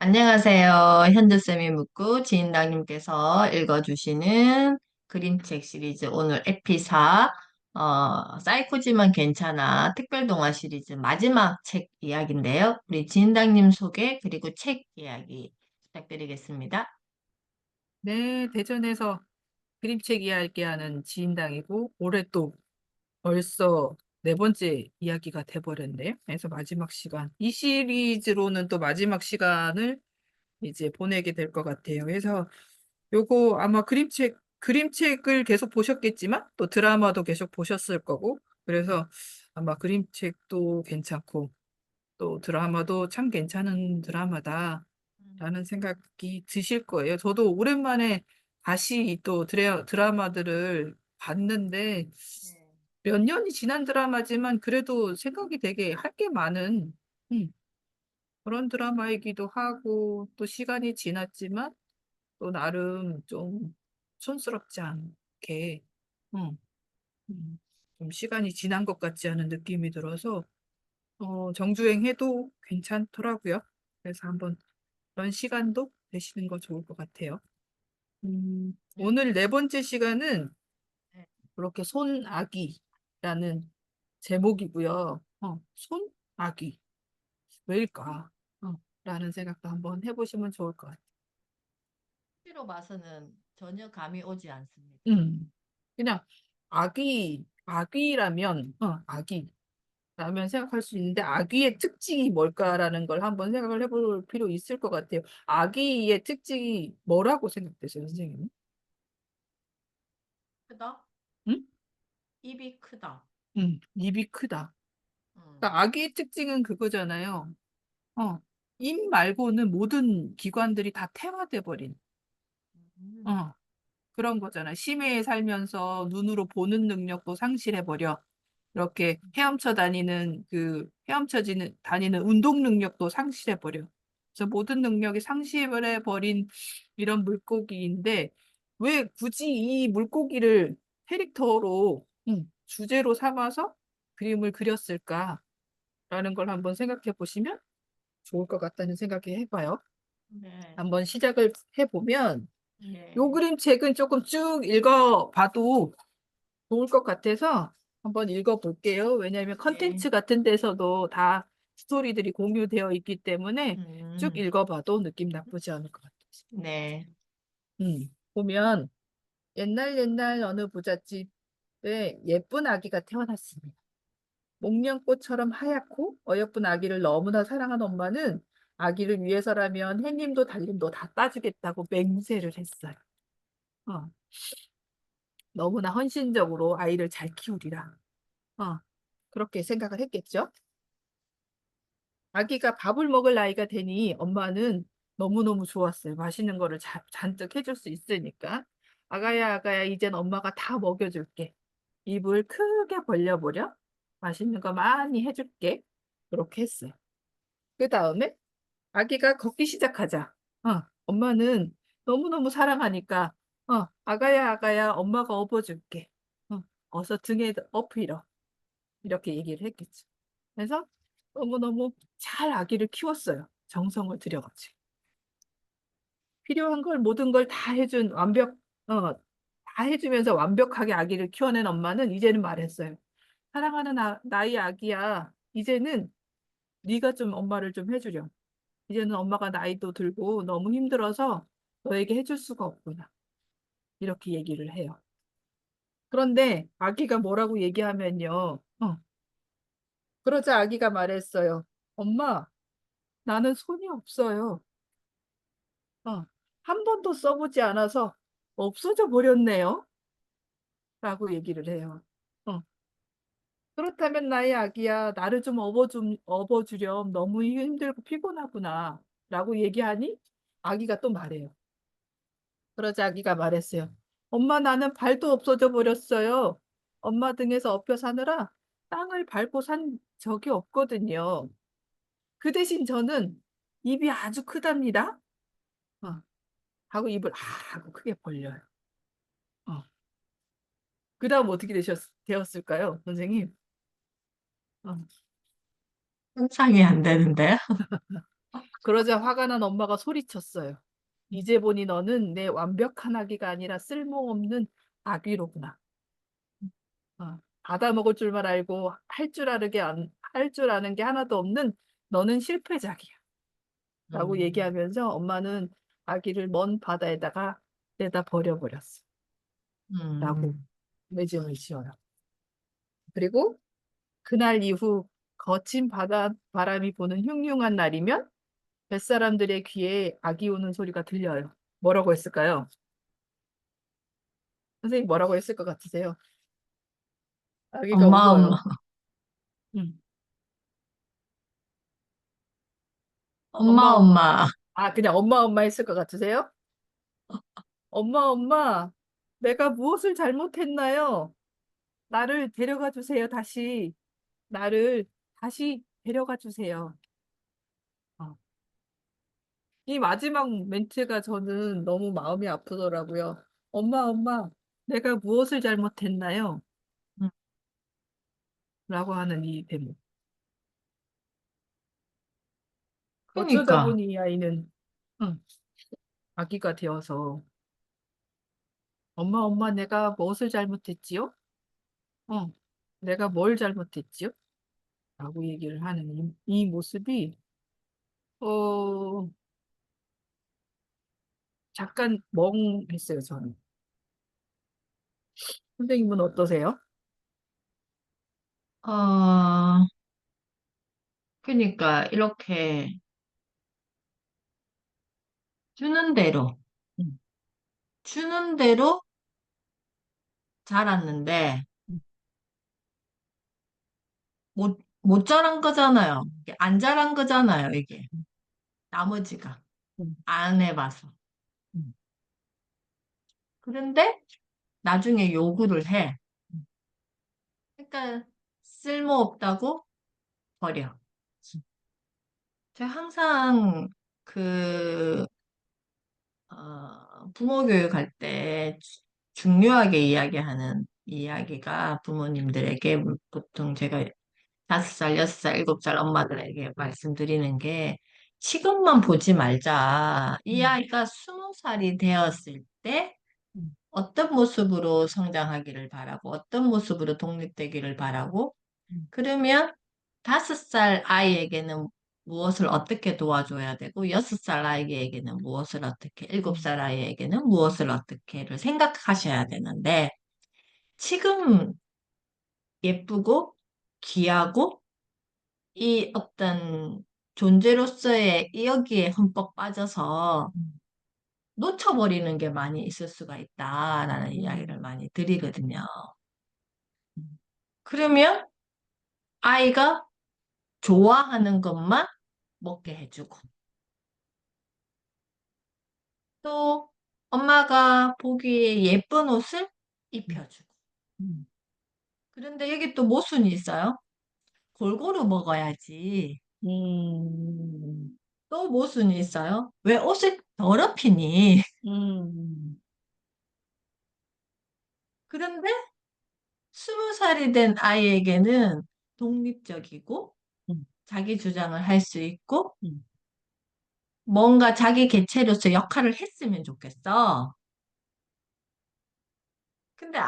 안녕하세요. 현주쌤이 묻고 지인당님께서 읽어주시는 그림책 시리즈 오늘 에피사 사이코지만 괜찮아 특별동화 시리즈 마지막 책 이야기인데요. 우리 지인당님 소개 그리고 책 이야기 부탁드리겠습니다. 네, 대전에서 그림책 이야기하는 지인당이고 올해 또 벌써 네 번째 이야기가 돼버렸네요. 그래서 마지막 시간. 이 시리즈로는 또 마지막 시간을 이제 보내게 될 것 같아요. 그래서 요거 아마 그림책을 계속 보셨겠지만 또 드라마도 계속 보셨을 거고 그래서 아마 그림책도 괜찮고 또 드라마도 참 괜찮은 드라마다. 라는 생각이 드실 거예요. 저도 오랜만에 다시 또 드라마들을 봤는데 네. 몇 년이 지난 드라마지만 그래도 생각이 되게 할 게 많은 음, 그런 드라마이기도 하고 또 시간이 지났지만 또 나름 좀 촌스럽지 않게 음, 좀 시간이 지난 것 같지 않은 느낌이 들어서 정주행해도 괜찮더라고요. 그래서 한번 그런 시간도 되시는 거 좋을 것 같아요. 네. 오늘 네 번째 시간은 네. 그렇게 손아기라는 제목이고요. 손아기. 왜일까? 라는 생각도 한번 해보시면 좋을 것 같아요. 실로 봐서는 전혀 감이 오지 않습니다. 음, 그냥 아기라면, 아기라면 생각할 수 있는데, 아기의 특징이 뭘까라는 걸 한번 생각을 해볼 필요 있을 것 같아요. 아기의 특징이 뭐라고 생각되세요, 선생님? 크다? 응? 입이 크다. 입이 크다. 음. 그러니까 아기의 특징은 그거잖아요. 어, 입 말고는 모든 기관들이 다 퇴화돼 버린, 음. 어, 그런 거잖아. 심해에 살면서 눈으로 보는 능력도 상실해 버려. 이렇게 다니는 운동 능력도 상실해 버려. 그래서 모든 능력이 상실해 버린 이런 물고기인데, 왜 굳이 이 물고기를 캐릭터로, 주제로 삼아서 그림을 그렸을까라는 걸 한번 생각해 보시면 좋을 것 같다는 생각이 해봐요. 네. 한번 시작을 해보면 요 네. 그림책은 조금 쭉 읽어봐도 좋을 것 같아서 한번 읽어볼게요. 왜냐하면 네. 컨텐츠 같은 데서도 다 스토리들이 공유되어 있기 때문에 쭉 음. 읽어봐도 느낌 나쁘지 않을 것 같아요. 네. 보면 옛날 옛날 어느 부잣집에 예쁜 아기가 태어났습니다. 목련꽃처럼 하얗고 어여쁜 아기를 너무나 사랑한 엄마는 아기를 위해서라면 햇님도 달님도 다 따주겠다고 맹세를 했어요. 어, 너무나 헌신적으로 아이를 잘 키우리라. 어, 그렇게 생각을 했겠죠. 아기가 밥을 먹을 나이가 되니 엄마는 너무너무 좋았어요. 맛있는 거를 잔뜩 해줄 수 있으니까. 아가야, 아가야, 이젠 엄마가 다 먹여줄게. 입을 크게 벌려보려. 맛있는 거 많이 해줄게. 그렇게 했어요. 그 다음에 아기가 걷기 시작하자. 엄마는 너무너무 사랑하니까, 아가야, 아가야, 엄마가 업어줄게. 어서 등에 업히러. 이렇게 얘기를 했겠죠. 그래서 너무너무 잘 아기를 키웠어요. 정성을 들여가지고. 필요한 걸 모든 걸 다 해주면서 완벽하게 아기를 키워낸 엄마는 이제는 말했어요. 사랑하는 나의 아기야, 이제는 네가 좀 엄마를 좀 해주렴. 이제는 엄마가 나이도 들고 너무 힘들어서 너에게 해줄 수가 없구나. 이렇게 얘기를 해요. 그런데 아기가 뭐라고 얘기하면요. 그러자 아기가 말했어요. 엄마, 나는 손이 없어요. 한 번도 써보지 않아서 없어져 버렸네요. 라고 얘기를 해요. 어, 그렇다면 나의 아기야, 나를 좀 업어주렴. 너무 힘들고 피곤하구나. 라고 얘기하니 아기가 또 말해요. 그러자 아기가 말했어요. 엄마, 나는 발도 없어져 버렸어요. 엄마 등에서 업혀 사느라 땅을 밟고 산 적이 없거든요. 그 대신 저는 입이 아주 크답니다. 어, 하고 입을 하고 크게 벌려요. 어. 그 다음 어떻게 되었을까요, 선생님? 어. 상상이 안 되는데요. 그러자 화가 난 엄마가 소리쳤어요. 이제 보니 너는 내 완벽한 아기가 아니라 쓸모없는 아기로구나. 받아먹을 줄만 알고 할 줄 아는 게 하나도 없는 너는 실패작이야. 라고 음, 얘기하면서 엄마는 아기를 먼 바다에다가 내다 버려버렸어. 라고 음, 매짐을 지어요. 그리고 그날 이후 거친 바람이 부는 흉흉한 날이면 뱃사람들의 귀에 아기 우는 소리가 들려요. 뭐라고 했을까요? 선생님 뭐라고 했을 것 같으세요? 아기가 엄마, 엄마, 울어요. 음. 엄마, 엄마, 엄마. 엄마. 아, 그냥 엄마, 엄마 했을 것 같으세요? 엄마, 엄마. 내가 무엇을 잘못했나요? 나를 데려가 주세요, 다시. 나를 다시 데려가 주세요. 어. 이 마지막 멘트가 저는 너무 마음이 아프더라고요. 엄마, 엄마. 내가 무엇을 잘못했나요? 음, 라고 하는 이 대목. 어쩌다 그러니까, 보니 이 아이는 응, 아기가 되어서 엄마, 엄마, 내가 무엇을 잘못했지요? 어, 내가 뭘 잘못했지요? 라고 얘기를 하는 이 모습이 어, 잠깐 멍했어요, 저는. 선생님은 어떠세요? 어, 그러니까, 이렇게 주는 대로, 음, 주는 대로 자랐는데, 음, 못 자란 거잖아요. 이게 안 자란 거잖아요, 이게. 음, 나머지가. 음, 안 해봐서. 음, 그런데 나중에 요구를 해. 음, 그러니까 쓸모없다고 버려. 제가 항상 그 부모 교육할 때 중요하게 이야기하는 이야기가 부모님들에게 보통 제가 5살, 6살, 7살 엄마들에게 말씀드리는 게 시간만 보지 말자. 이 음, 아이가 20살이 되었을 때 음, 어떤 모습으로 성장하기를 바라고 어떤 모습으로 독립되기를 바라고 음, 그러면 5살 아이에게는 무엇을 어떻게 도와줘야 되고 6살 아이에게는 무엇을 어떻게 7살 아이에게는 무엇을 어떻게를 생각하셔야 되는데 지금 예쁘고 귀하고 이 어떤 존재로서의 여기에 흠뻑 빠져서 음, 놓쳐버리는 게 많이 있을 수가 있다라는 이야기를 음, 많이 드리거든요. 음, 그러면 아이가 좋아하는 것만 먹게 해주고, 또 엄마가 보기에 예쁜 옷을 음, 입혀주고. 음, 그런데 여기 또 모순이 있어요. 골고루 먹어야지. 음, 또 모순이 있어요. 왜 옷을 더럽히니? 음, 그런데 20살이 된 아이에게는 독립적이고 음, 자기 주장을 할 수 있고 음, 뭔가 자기 개체로서 역할을 했으면 좋겠어. 근데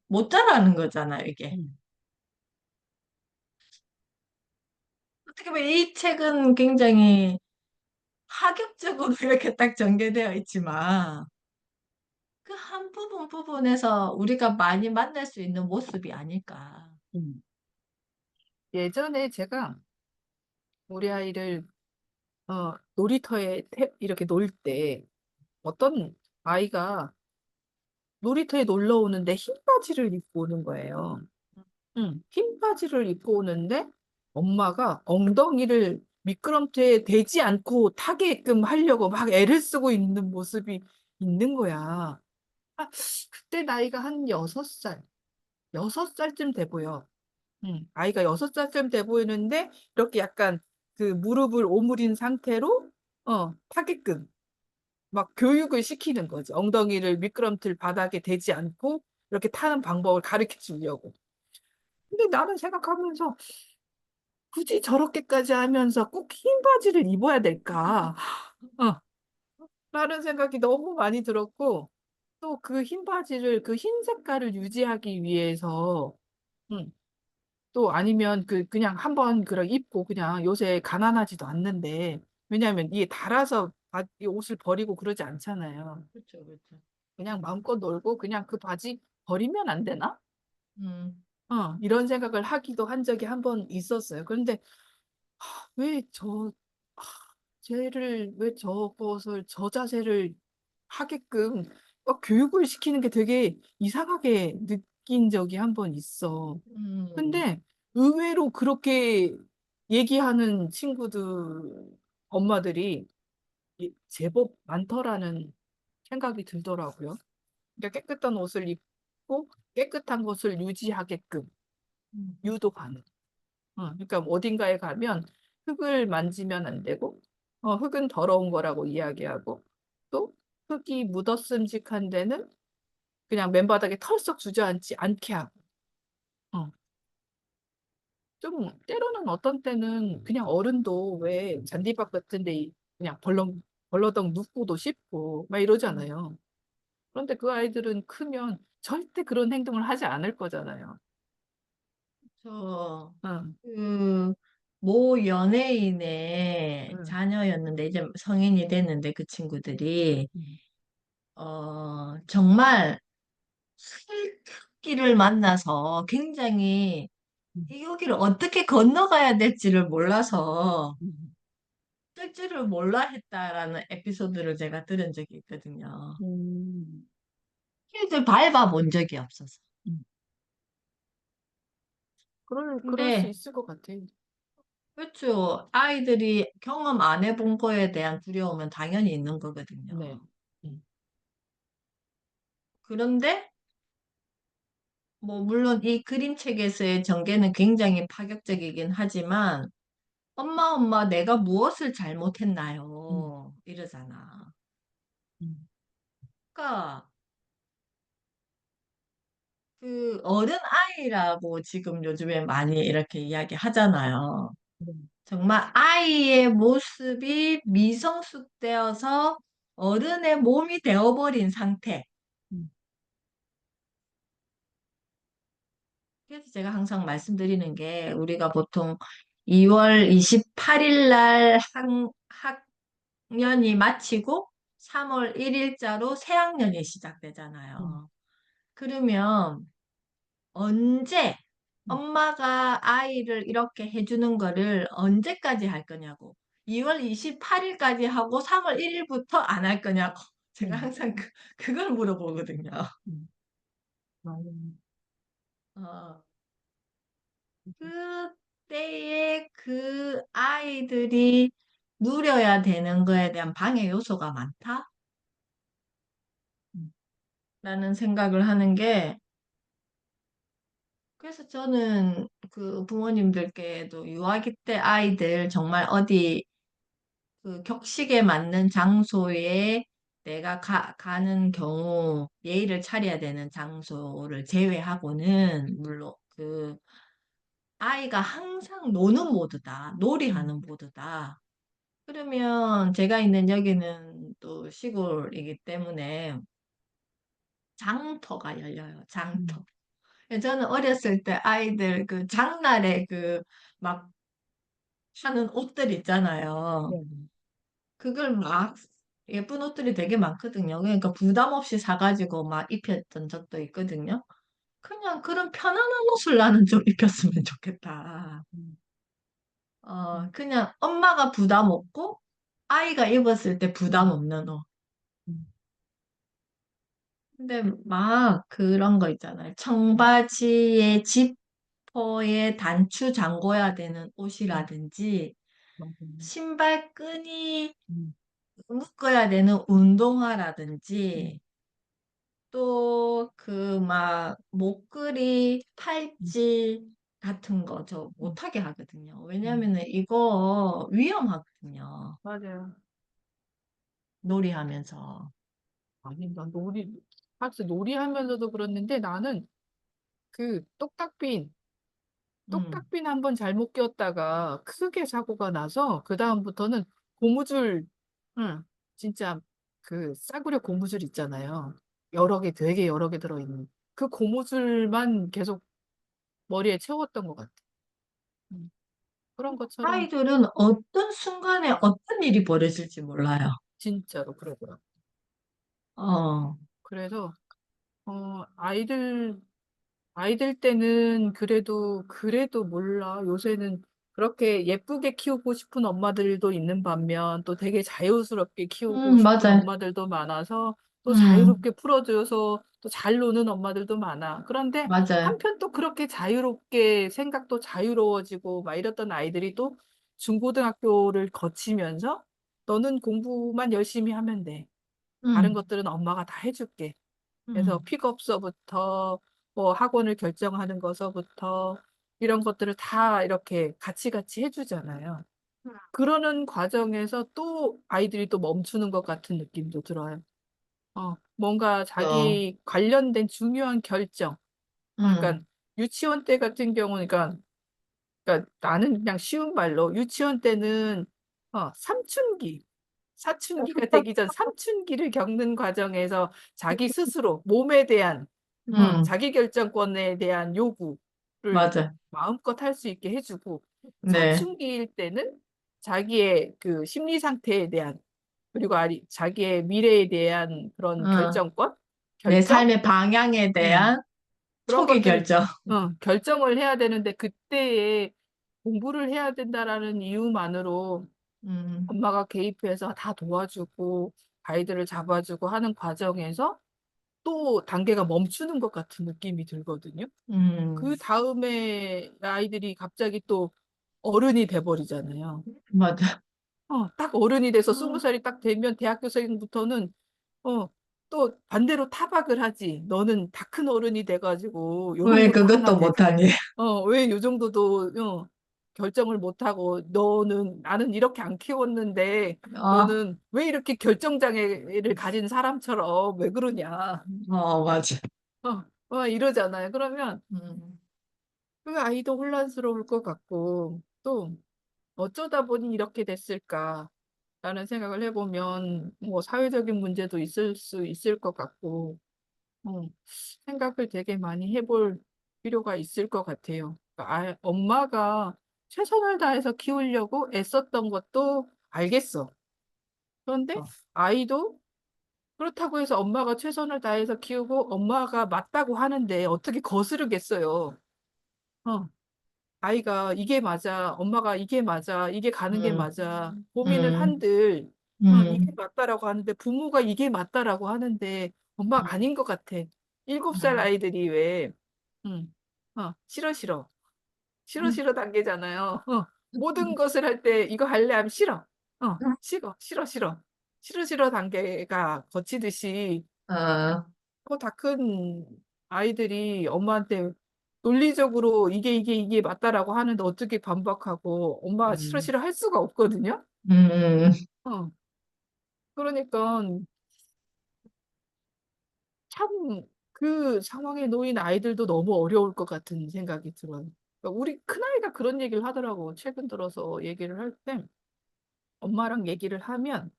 못 자라는 거잖아요, 이게. 음. 어떻게 보면 이 책은 굉장히 파격적으로 이렇게 딱 전개되어 있지만 그 한 부분에서 우리가 많이 만날 수 있는 모습이 아닐까. 음. 예전에 제가 우리 아이를 놀이터에 이렇게 놀 때 어떤 아이가 놀이터에 놀러 오는데 흰 바지를 입고 오는 거예요. 응, 흰 바지를 입고 오는데 엄마가 엉덩이를 미끄럼틀에 대지 않고 타게끔 하려고 막 애를 쓰고 있는 모습이 있는 거야. 아, 그때 나이가 한 6살, 6살쯤 돼 보여. 응, 아이가 6살쯤 돼 보이는데 이렇게 약간 그 무릎을 오므린 상태로 타게끔 막 교육을 시키는 거지. 엉덩이를 미끄럼틀 바닥에 대지 않고 이렇게 타는 방법을 가르쳐 주려고. 근데 나는 생각하면서 굳이 저렇게까지 하면서 꼭 흰 바지를 입어야 될까? 어, 라는 생각이 너무 많이 들었고, 또 그 흰 바지를, 그 흰 색깔을 유지하기 위해서, 음, 또 아니면 그냥 한번 그런 입고 그냥 요새 가난하지도 않는데, 왜냐하면 이게 달아서 이 옷을 버리고 그러지 않잖아요. 그렇죠, 그렇죠. 그냥 마음껏 놀고 그냥 그 바지 버리면 안 되나? 음, 이런 생각을 하기도 한 적이 한 번 있었어요. 그런데 왜 왜 저것을, 저 자세를 하게끔 교육을 시키는 게 되게 이상하게 느낀 적이 한 번 있어. 음, 근데 의외로 그렇게 얘기하는 친구들, 엄마들이 제법 많더라는 생각이 들더라고요. 그러니까 깨끗한 옷을 입고 깨끗한 것을 유지하게끔 음. 유도하는. 그러니까 어딘가에 가면 흙을 만지면 안 되고, 흙은 더러운 거라고 이야기하고, 또 흙이 묻었음직한 데는 그냥 맨바닥에 털썩 주저앉지 않게 하고, 어, 좀 때로는 어떤 때는 그냥 어른도 왜 잔디밭 같은 데 그냥 벌러덩 눕고도 싶고 막 이러잖아요. 그런데 그 아이들은 크면 절대 그런 행동을 하지 않을 거잖아요. 저, 응, 그, 모 연예인의 응, 자녀였는데, 이제 성인이 됐는데, 그 친구들이, 응, 정말 슬기를 만나서 굉장히 응, 이 여기를 어떻게 건너가야 될지를 몰라서 응, 쓸 줄을 몰라 했다라는 에피소드를 제가 들은 적이 있거든요. 응, 길을 밟아 본 적이 없어서. 응. 그럴 수 근데 있을 것 같아. 그렇죠. 아이들이 경험 안 해본 거에 대한 두려움은 당연히 있는 거거든요. 네. 응, 그런데 뭐 물론 이 그림책에서의 전개는 굉장히 파격적이긴 하지만 엄마 내가 무엇을 응, 잘못했나요? 이러잖아. 응, 그러니까 그 어른 아이라고 지금 요즘에 많이 이렇게 이야기 하잖아요. 네. 정말 아이의 모습이 미성숙되어서 어른의 몸이 되어버린 상태. 응, 그래서 제가 항상 말씀드리는 게 우리가 보통 2월 28일 날 학년이 마치고 3월 1일자로 새학년이 응, 시작되잖아요. 그러면 언제 응, 엄마가 아이를 이렇게 해주는 거를 언제까지 할 거냐고. 2월 28일까지 하고 3월 1일부터 안 할 거냐고. 제가 응, 항상 그걸 물어보거든요. 응. 맞아요. 어, 그때에 그 아이들이 누려야 되는 거에 대한 방해 요소가 많다라는 응, 생각을 하는 게 그래서 저는 그 부모님들께도 유아기 때 아이들 정말 어디 그 격식에 맞는 장소에 내가 가는 경우 예의를 차려야 되는 장소를 제외하고는 물론 그 아이가 항상 노는 모드다, 응, 놀이하는 모드다. 그러면 제가 있는 여기는 또 시골이기 때문에 장터가 열려요. 응. 장터. 저는 어렸을 때 아이들 그 장날에 그 막 하는 옷들 있잖아요. 네. 네. 그걸 막 예쁜 옷들이 되게 많거든요. 그러니까 부담 없이 사가지고 막 입혔던 적도 있거든요. 그냥 그런 편안한 옷을 나는 좀 입혔으면 좋겠다. 응, 응, 그냥 엄마가 부담 없고 아이가 입었을 때 부담 응, 없는 옷. 응, 근데 막 그런 거 있잖아요. 응, 청바지에 지퍼에 단추 잠궈야 되는 응. 옷이라든지 맞아요. 신발끈이 응, 묶어야 되는 응, 운동화라든지 또 그 막 목걸이, 응, 팔찌 같은 거 저 응, 못하게 하거든요. 응. 왜냐면은 이거 위험하거든요. 맞아요. 놀이하면서. 아니, 사실 놀이하면서도 그랬는데 나는 그 똑딱핀, 음, 똑딱비는 한번 잘못 꼈다가 크게 사고가 나서 그다음부터는 고무줄, 응, 진짜 그 싸구려 고무줄 있잖아요. 여러 개, 되게 여러 개 들어있는. 그 고무줄만 계속 머리에 채웠던 것 같아. 음, 그런 것처럼 아이들은 어떤 순간에 어떤 일이 벌어질지 몰라요. 진짜로 그러더라고. 어, 그래서, 아이들 때는 그래도 몰라. 요새는 그렇게 예쁘게 키우고 싶은 엄마들도 있는 반면 또 되게 자유스럽게 키우고 싶은 맞아요. 엄마들도 많아서 또 음, 자유롭게 풀어줘서 또 잘 노는 엄마들도 많아. 그런데 맞아요. 한편 또 그렇게 자유롭게 생각도 자유로워지고 막 이랬던 아이들이 또 중고등학교를 거치면서 너는 공부만 열심히 하면 돼. 다른 음, 것들은 엄마가 다 해줄게. 그래서 음, 픽업서부터 뭐 학원을 결정하는 거서부터 이런 것들을 다 이렇게 같이 해주잖아요. 그러는 과정에서 또 아이들이 또 멈추는 것 같은 느낌도 들어요. 뭔가 어, 자기 관련된 중요한 결정. 그러니까 음, 유치원 때 같은 경우는 그러니까 나는 그냥 쉬운 말로 유치원 때는 삼춘기, 사춘기가 되기 전 삼춘기를 겪는 과정에서 자기 스스로 몸에 대한 음, 자기 결정권에 대한 요구를 맞아요. 마음껏 할 수 있게 해주고 네. 사춘기일 때는 자기의 그 심리 상태에 대한 그리고 자기의 미래에 대한 그런 어, 결정권, 내 결정, 삶의 방향에 음, 대한 그런 초기 것들을 결정. 결정을 해야 되는데 그때에 공부를 해야 된다라는 이유만으로 음, 엄마가 개입해서 다 도와주고 아이들을 잡아주고 하는 과정에서 또 단계가 멈추는 것 같은 느낌이 들거든요. 음, 그 다음에 아이들이 갑자기 또 어른이 돼버리잖아요. 맞아. 딱 어른이 돼서 스무 어, 살이 딱 되면 대학교생부터는 어, 또 반대로 타박을 하지. 너는 다 큰 어른이 돼가지고 요런 왜 것도 하나 그것도 못하니? 왜 요 정도도 결정을 못하고 나는 이렇게 안 키웠는데 어, 너는 왜 이렇게 결정장애를 가진 사람처럼 왜 그러냐. 맞아. 이러잖아요. 그러면 음, 그 아이도 혼란스러울 것 같고 또 어쩌다 보니 이렇게 됐을까라는 생각을 해보면 뭐 사회적인 문제도 있을 수 있을 것 같고 어, 생각을 되게 많이 해볼 필요가 있을 것 같아요. 그러니까 엄마가 최선을 다해서 키우려고 애썼던 것도 알겠어. 그런데 어, 아이도 그렇다고 해서 엄마가 최선을 다해서 키우고 엄마가 맞다고 하는데 어떻게 거스르겠어요. 어, 아이가 이게 맞아, 엄마가 이게 맞아, 이게 가는 게 음, 맞아, 고민을 음, 한들 이게 음, 맞다라고 하는데 부모가 이게 맞다라고 하는데 엄마가 음, 아닌 것 같아. 7살 음, 아이들이 왜 싫어 싫어 싫어 음, 싫어 단계잖아요. 모든 것을 할 때 이거 할래 하면 싫어. 싫어 싫어 싫어 싫어 싫어 단계가 거치듯이 어, 다 큰 아이들이 엄마한테 논리적으로 이게 맞다라고 하는데 어떻게 반박하고 엄마가 싫어 음, 싫어 할 수가 없거든요. 음, 어, 그러니까 참 그 상황에 놓인 아이들도 너무 어려울 것 같은 생각이 들어요. 그러니까 우리 큰아이가 그런 얘기를 하더라고. 최근 들어서 얘기를 할 때 엄마랑 얘기를 하면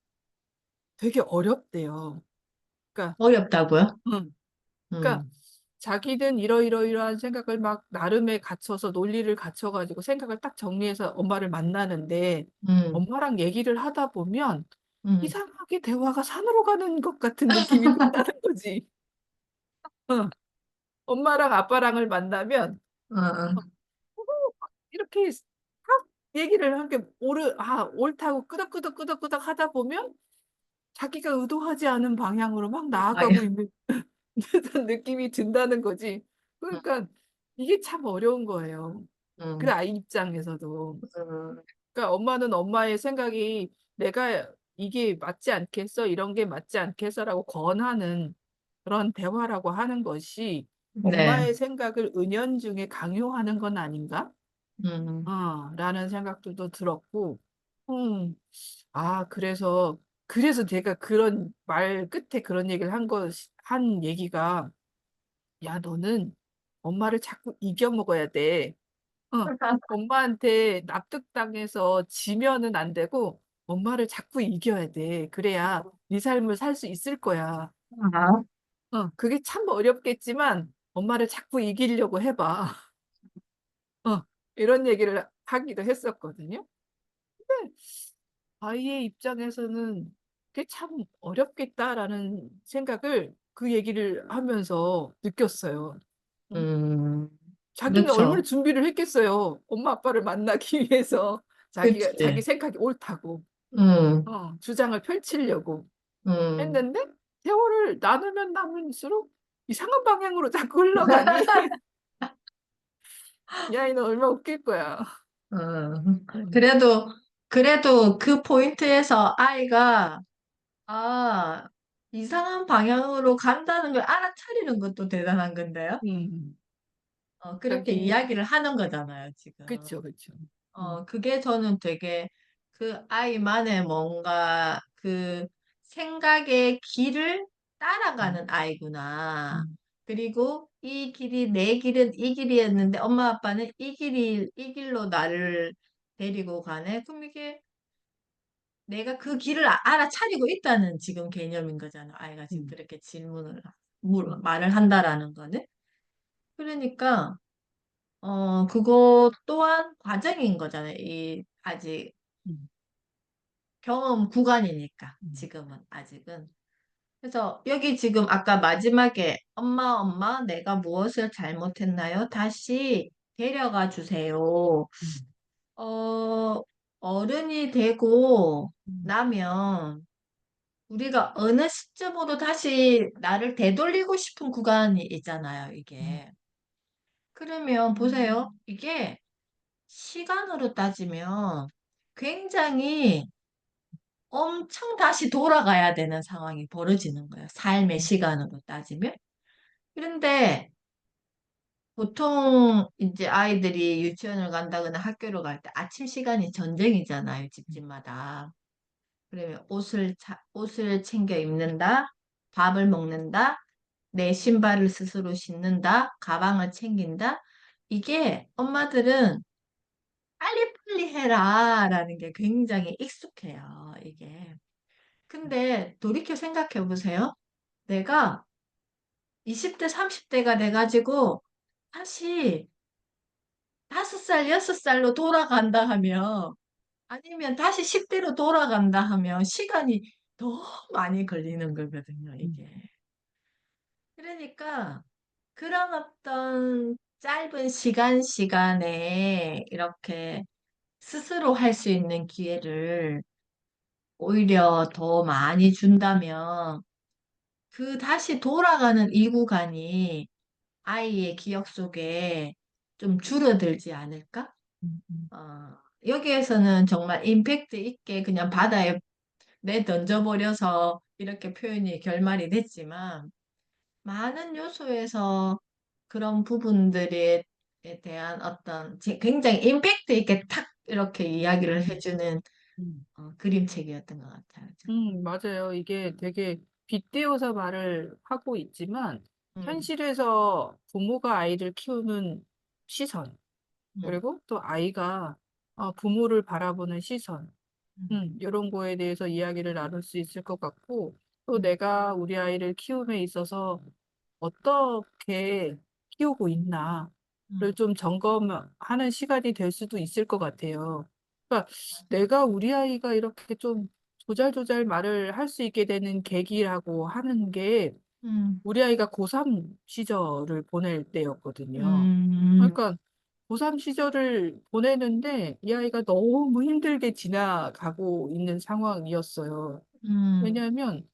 되게 어렵대요. 그러니까, 어렵다고요? 응. 그러니까 음, 자기는 이러이러이러한 생각을 막 나름에 갖춰서 논리를 갖춰가지고 생각을 딱 정리해서 엄마를 만나는데 음, 엄마랑 얘기를 하다 보면 음, 이상하게 대화가 산으로 가는 것 같은 느낌이 든다는 거지. 어. 엄마랑 아빠랑을 만나면 어, 어, 이렇게 딱 얘기를 한 게 옳다고 끄덕끄덕끄덕끄덕 하다 보면 자기가 의도하지 않은 방향으로 막 나아가고 아, 있는 듯한 느낌이 든다는 거지. 그러니까 이게 참 어려운 거예요. 그 음, 아이 입장에서도. 음, 그러니까 엄마는 엄마의 생각이 내가 이게 맞지 않겠어? 이런 게 맞지 않겠어라고 권하는 그런 대화라고 하는 것이 네, 엄마의 생각을 은연중에 강요하는 건 아닌가? 음, 라는 생각들도 들었고, 음, 그래서 제가 그런 말 끝에 그런 얘기를 한 얘기가, 야, 너는 엄마를 자꾸 이겨 먹어야 돼. 엄마한테 납득당해서 지면은 안 되고 엄마를 자꾸 이겨야 돼. 그래야 네 삶을 살 수 있을 거야. 아, 그게 참 어렵겠지만 엄마를 자꾸 이기려고 해봐. 이런 얘기를 하기도 했었거든요. 근데 아이의 입장에서는 그게 참 어렵겠다라는 생각을 그 얘기를 하면서 느꼈어요. 응? 음, 자기는 얼마나 그렇죠. 준비를 했겠어요. 엄마 아빠를 만나기 위해서 자기 그치. 생각이 옳다고 음, 주장을 펼치려고 음. 했는데 세월을 나누면 나눌수록 이상한 방향으로 자꾸 흘러가니 이 아이는 얼마나 웃길 거야. 음, 그래도, 그래도 그 포인트에서 아이가, 아, 이상한 방향으로 간다는 걸 알아차리는 것도 대단한 건데요. 음. 그렇게 자기 이야기를 하는 거잖아요, 지금. 그쵸 그쵸. 음, 그게 저는 되게 그 아이만의 뭔가 그 생각의 길을 음, 따라가는 아이구나. 음, 그리고 이 길이 내 길은 이 길이었는데 엄마 아빠는 이 길로 나를 데리고 가네. 그럼 이게 내가 그 길을 알아차리고 있다는 지금 개념인 거잖아. 아이가 지금 음, 그렇게 음, 말을 한다라는 거는. 그러니까 그거 또한 과정인 거잖아요. 이 아직 음, 경험 구간이니까 음, 지금은 아직은. 그래서 여기 지금 아까 마지막에 엄마 내가 무엇을 잘못했나요? 다시 데려가 주세요. 음, 어 어른이 되고 음, 나면 우리가 어느 시점으로 다시 나를 되돌리고 싶은 구간이 있잖아요, 음, 이게. 그러면 보세요. 이게 시간으로 따지면 굉장히 엄청 다시 돌아가야 되는 상황이 벌어지는 거예요. 삶의 음, 시간으로 따지면. 그런데 보통 이제 아이들이 유치원을 간다거나 학교를 갈 때 아침 시간이 전쟁이잖아요, 집집마다. 그러면 옷을 챙겨 입는다, 밥을 먹는다, 내 신발을 스스로 신는다, 가방을 챙긴다. 이게 엄마들은 빨리빨리 해라라는 게 굉장히 익숙해요, 이게. 근데 돌이켜 생각해 보세요. 내가 20대, 30대가 돼가지고 다시 5살, 6살로 돌아간다 하면 아니면 다시 10대로 돌아간다 하면 시간이 더 많이 걸리는 거거든요, 음, 이게. 그러니까 그런 어떤 짧은 시간에 이렇게 스스로 할 수 있는 기회를 오히려 더 많이 준다면 그 다시 돌아가는 이 구간이 아이의 기억 속에 좀 줄어들지 않을까? 음, 음, 여기에서는 정말 임팩트 있게 그냥 바다에 내던져버려서 이렇게 표현이 결말이 됐지만 많은 요소에서 그런 부분들에 대한 어떤 굉장히 임팩트 있게 탁 이렇게 이야기를 해주는 음. 그림책이었던 것 같아요. 저는. 맞아요. 이게 음, 되게 빗대어서 말을 하고 있지만, 음, 현실에서 부모가 아이를 키우는 시선, 음, 그리고 또 아이가 부모를 바라보는 시선, 음, 이런 거에 대해서 이야기를 나눌 수 있을 것 같고, 또 음, 내가 우리 아이를 키움에 있어서 어떻게 키우고 있나를 음, 좀 점검하는 시간이 될 수도 있을 것 같아요. 그러니까 내가 우리 아이가 이렇게 좀 조잘조잘 말을 할 수 있게 되는 계기라고 하는 게 음, 우리 아이가 고3 시절을 보낼 때였거든요. 음, 그러니까 고3 시절을 보내는데 이 아이가 너무 힘들게 지나가고 있는 상황이었어요. 음, 왜냐하면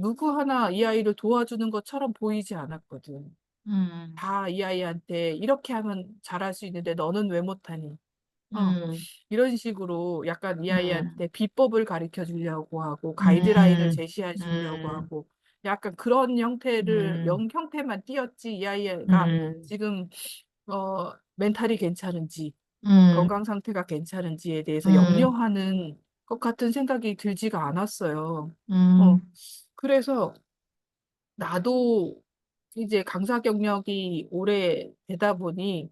누구 하나 이 아이를 도와주는 것처럼 보이지 않았거든. 음, 다 이 아이한테 이렇게 하면 잘할 수 있는데 너는 왜 못하니? 어, 음, 이런 식으로 약간 이 음, 아이한테 비법을 가르쳐 주려고 하고 가이드라인을 음, 제시해 주려고 음, 하고 약간 그런 음, 형태만 띄었지 이 아이가 음, 지금 멘탈이 괜찮은지 음, 건강 상태가 괜찮은지에 대해서 음, 염려하는 것 같은 생각이 들지가 않았어요. 어, 음, 그래서 나도 이제 강사 경력이 오래 되다 보니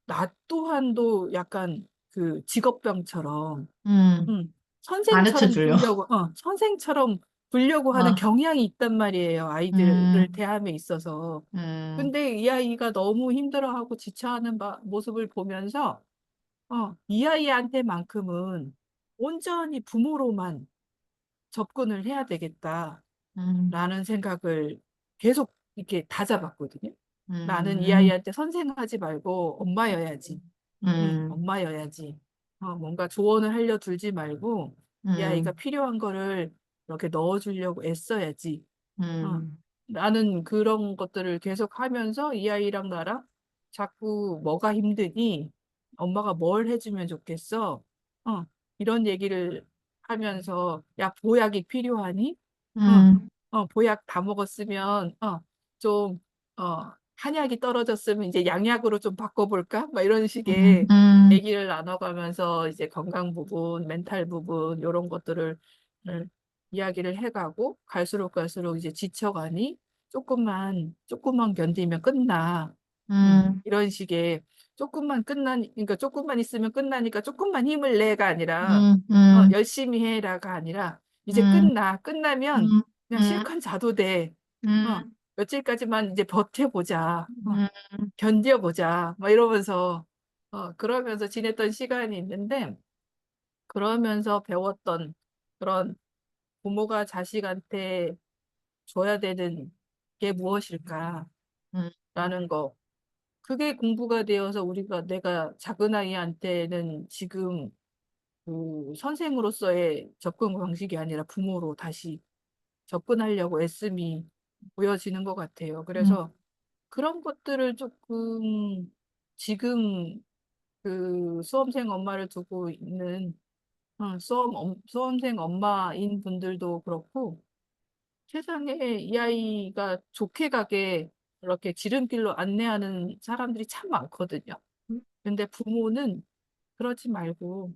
나 또한도 약간 그 직업병처럼, 음, 가르쳐 주려. 선생처럼 보려고 하는 어, 경향이 있단 말이에요. 아이들을 음, 대함에 있어서. 음, 근데 이 아이가 너무 힘들어하고 지쳐하는 모습을 보면서, 이 아이한테만큼은 온전히 부모로만 접근을 해야 되겠다라는 음, 생각을 계속 이렇게 다잡았거든요. 나는 이 음, 아이한테 선생하지 말고 엄마여야지. 응, 음, 엄마여야지. 뭔가 조언을 하려 들지 말고 이 아이가 음, 필요한 거를 이렇게 넣어주려고 애써야지. 어, 음, 나는 그런 것들을 계속 하면서 이 아이랑 나랑 자꾸 뭐가 힘드니? 엄마가 뭘 해주면 좋겠어? 어, 이런 얘기를 하면서 야, 보약이 필요하니? 어, 음, 보약 다 먹었으면 좀 한약이 떨어졌으면 이제 양약으로 좀 바꿔볼까? 막 이런 음, 식의 음, 얘기를 나눠가면서 이제 건강 부분, 멘탈 부분 이런 것들을 이야기를 해가고 갈수록 이제 지쳐가니 조금만 견디면 끝나. 음, 이런 식의 그러니까 조금만 있으면 끝나니까 조금만 힘을 내가 아니라 음, 열심히 해라가 아니라 이제 음, 끝나면 음, 그냥 음, 실컷 자도 돼. 어, 음, 며칠까지만 이제 버텨보자. 음, 견뎌보자. 막 이러면서 그러면서 지냈던 시간이 있는데 그러면서 배웠던 그런 부모가 자식한테 줘야 되는 게 무엇일까라는 음, 거. 그게 공부가 되어서 내가 작은 아이한테는 지금 그 선생으로서의 접근 방식이 아니라 부모로 다시 접근하려고 애씀이 보여지는 것 같아요. 음, 그래서 그런 것들을 조금 지금 그 수험생 엄마를 두고 있는 수험생 엄마인 분들도 그렇고 세상에 이 아이가 좋게 가게 이렇게 지름길로 안내하는 사람들이 참 많거든요. 근데 부모는 그러지 말고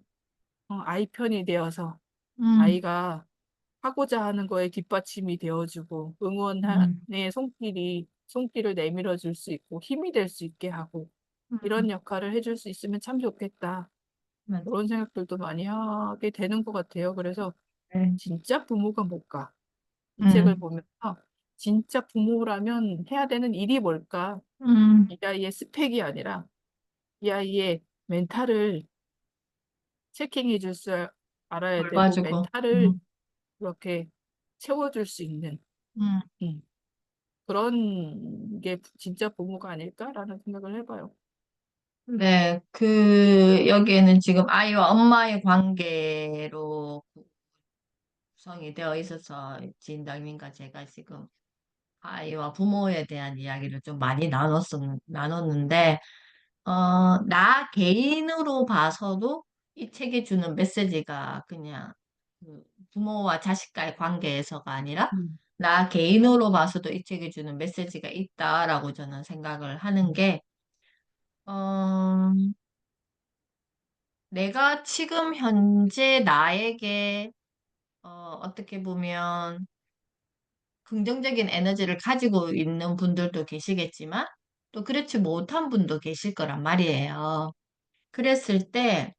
아이 편이 되어서 음, 아이가 하고자 하는 거에 뒷받침이 되어주고 음, 응원의 손길을 내밀어 줄 수 있고 힘이 될 수 있게 하고 이런 역할을 해줄 수 있으면 참 좋겠다. 맞- 그런 생각들도 많이 하게 되는 것 같아요. 그래서 네. 진짜 부모가 뭘까? 이 책을 음, 보면서 진짜 부모라면 해야 되는 일이 뭘까? 음, 이 아이의 스펙이 아니라 이 아이의 멘탈을 체킹해 줄 줄 알아야 되고 돌봐주고, 멘탈을 그렇게 채워줄 수 있는 음. 음, 그런 게 진짜 부모가 아닐까라는 생각을 해봐요. 네, 여기에는 지금 아이와 엄마의 관계로 구성이 되어 있어서 지인장님과 제가 지금 아이와 부모에 대한 이야기를 좀 많이 나눴는데, 나 개인으로 봐서도 이 책이 주는 메시지가 그냥 그 부모와 자식과의 관계에서가 아니라 음, 나 개인으로 봐서도 이 책이 주는 메시지가 있다라고 저는 생각을 하는 게, 어, 내가 지금 현재 나에게 어떻게 보면 긍정적인 에너지를 가지고 있는 분들도 계시겠지만 또 그렇지 못한 분도 계실 거란 말이에요. 그랬을 때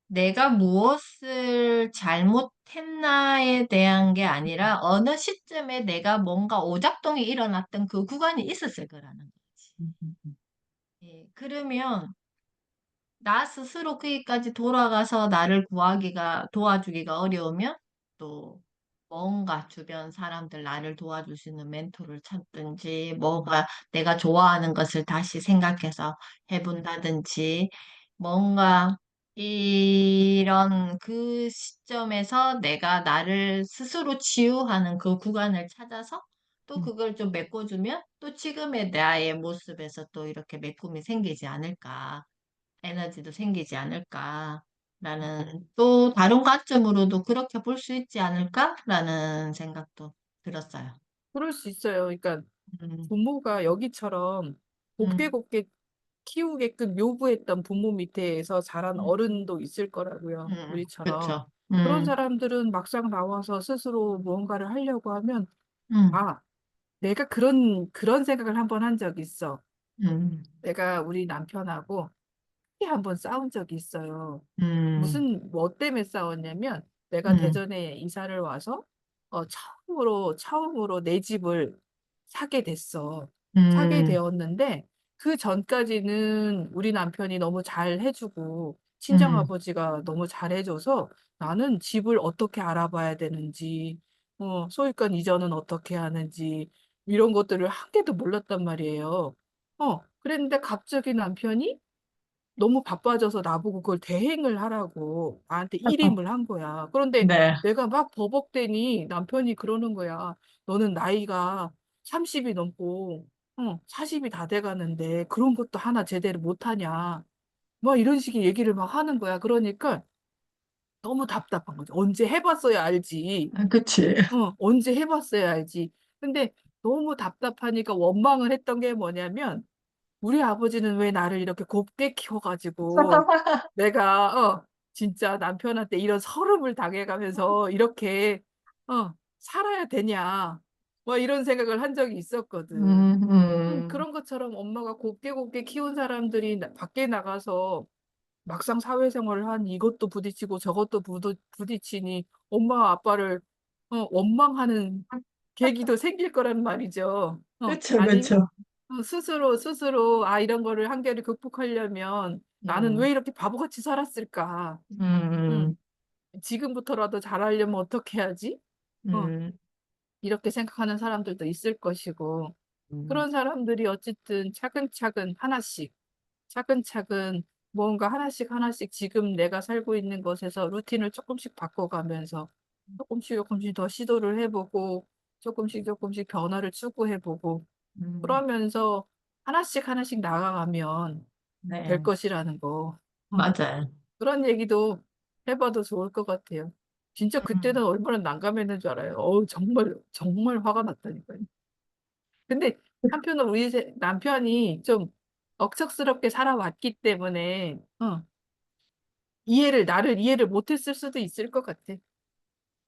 내가 무엇을 잘못했나에 대한 게 아니라 어느 시점에 내가 뭔가 오작동이 일어났던 그 구간이 있었을 거라는 거지. 음, 음, 예, 그러면 나 스스로 거기까지 돌아가서 나를 도와주기가 어려우면 또 뭔가 주변 사람들 나를 도와줄 수 있는 멘토를 찾든지 뭔가 내가 좋아하는 것을 다시 생각해서 해본다든지 뭔가 이런 그 시점에서 내가 나를 스스로 치유하는 그 구간을 찾아서 또 음. 그걸 좀 메꿔주면 또 지금의 나의 모습에서 또 이렇게 메꿈이 생기지 않을까. 에너지도 생기지 않을까라는 또 다른 관점으로도 그렇게 볼 수 있지 않을까라는 생각도 들었어요. 그럴 수 있어요. 그러니까 음, 부모가 여기처럼 곱게 음, 곱게 키우게끔 요구했던 부모 밑에서 자란 음, 어른도 있을 거라고요. 우리처럼. 그렇죠. 그런 사람들은 막상 나와서 스스로 무언가를 하려고 하면 음, 아, 내가 그런 생각을 한번 한 적 있어. 음, 내가 우리 남편하고 크게 한번 싸운 적이 있어요. 음, 뭐 때문에 싸웠냐면, 내가 음, 대전에 이사를 와서, 처음으로 내 집을 사게 됐어. 사게 음, 되었는데, 그 전까지는 우리 남편이 너무 잘 해주고, 음, 친정아버지가 너무 잘 해줘서, 나는 집을 어떻게 알아봐야 되는지, 소유권 이전은 어떻게 하는지, 이런 것들을 한 개도 몰랐단 말이에요. 그랬는데 갑자기 남편이 너무 바빠져서 나보고 그걸 대행을 하라고 나한테 일임을 한 거야. 그런데 네. 내가 막 버벅대니 남편이 그러는 거야. 너는 나이가 30이 넘고, 40이 다 돼가는데 그런 것도 하나 제대로 못하냐. 막 이런 식의 얘기를 막 하는 거야. 그러니까 너무 답답한 거지. 언제 해봤어야 알지. 그치. 언제 해봤어야 알지. 근데 너무 답답하니까 원망을 했던 게 뭐냐면, 우리 아버지는 왜 나를 이렇게 곱게 키워가지고 내가 진짜 남편한테 이런 서름을 당해가면서 이렇게 살아야 되냐 뭐 이런 생각을 한 적이 있었거든. 음, 음, 그런 것처럼 엄마가 곱게 곱게 키운 사람들이 밖에 나가서 막상 사회생활을 한 이것도 부딪히고 저것도 부딪히니 엄마 아빠를 원망하는 계기도 생길 거란 말이죠. 그쵸, 아니면 그쵸. 스스로 이런 거를 한계를 극복하려면 나는 음, 왜 이렇게 바보같이 살았을까? 음, 음, 지금부터라도 잘하려면 어떻게 해야지? 어, 음, 이렇게 생각하는 사람들도 있을 것이고 음, 그런 사람들이 어쨌든 차근차근 하나씩 차근차근 뭔가 하나씩 하나씩 지금 내가 살고 있는 곳에서 루틴을 조금씩 바꿔가면서 조금씩 조금씩 더 시도를 해보고 조금씩 조금씩 변화를 추구해보고 음, 그러면서 하나씩 하나씩 나아가면 될 네, 것이라는 거. 맞아요. 그런 얘기도 해봐도 좋을 것 같아요. 진짜 음, 그때는 얼마나 난감했는 줄 알아요. 정말, 정말 화가 났다니까요. 근데 한편으로 우리 남편이 좀 억척스럽게 살아왔기 때문에, 나를 이해를 못했을 수도 있을 것 같아.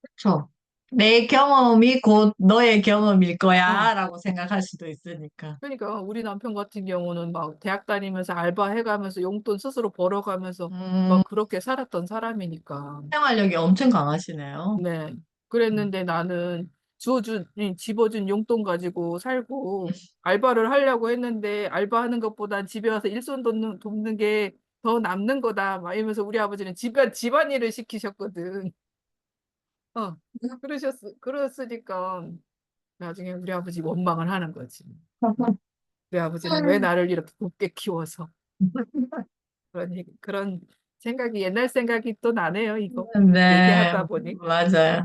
그쵸. 내 경험이 곧 너의 경험일 어. 거야, 라고 생각할 수도 있으니까. 그러니까 우리 남편 같은 경우는 막 대학 다니면서 알바해가면서 용돈 스스로 벌어가면서 음, 막 그렇게 살았던 사람이니까. 생활력이 엄청 강하시네요. 네. 음, 그랬는데 나는 집어준 용돈 가지고 살고 알바를 하려고 했는데 알바하는 것보단 집에 와서 일손 돕는 게 더 남는 거다. 막 이러면서 우리 아버지는 집안일을 시키셨거든. 어. 그랬으니까 나중에 우리 아버지 원망을 하는 거지. 우리 아버지는 왜 나를 이렇게 곱게 키워서. 그런 생각이, 옛날 생각이 또 나네요, 이거. 네, 얘기하다 보니. 맞아요.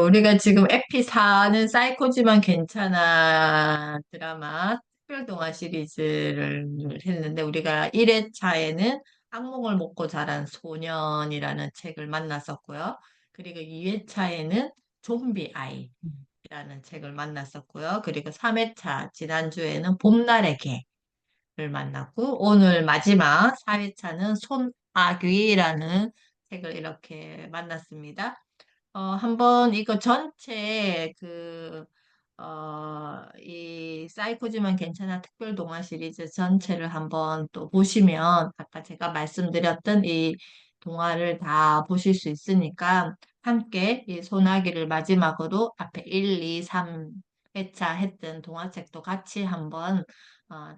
우리가 지금 에피4는 사이코지만 괜찮아 드라마 특별동화 시리즈를 했는데 우리가 1회차에는 악몽을 먹고 자란 소년이라는 책을 만났었고요. 그리고 2회차에는 좀비 아이라는 책을 만났었고요. 그리고 3회차 지난주에는 봄날의 개를 만났고 오늘 마지막 4회차는 손아귀라는 책을 이렇게 만났습니다. 한번 이거 전체 이 사이코지만 괜찮아 특별 동화 시리즈 전체를 한번 또 보시면 아까 제가 말씀드렸던 이 동화를 다 보실 수 있으니까 함께 이 소나기를 마지막으로 앞에 1, 2, 3회차 했던 동화책도 같이 한번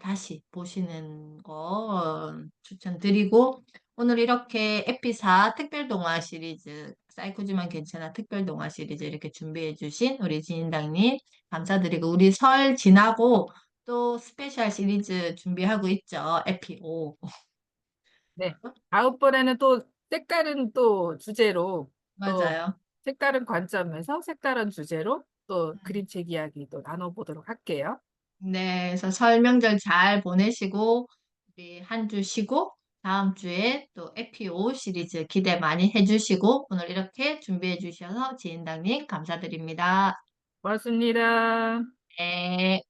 다시 보시는 거 추천드리고 오늘 이렇게 에피사 특별동화 시리즈, 사이코지만 괜찮아 특별동화 시리즈 이렇게 준비해주신 우리 진인당님 감사드리고, 우리 설 지나고 또 스페셜 시리즈 준비하고 있죠. 에피 5. 네. 다음번에는 또 색다른 또 주제로 또 맞아요. 색다른 관점에서 색다른 주제로 또 음. 그림책 이야기 또 나눠보도록 할게요. 네, 그래서 설 명절 잘 보내시고, 우리 한 주 쉬고, 다음 주에 또 에피 5 시리즈 기대 많이 해주시고, 오늘 이렇게 준비해 주셔서 지인당님 감사드립니다. 고맙습니다. 네.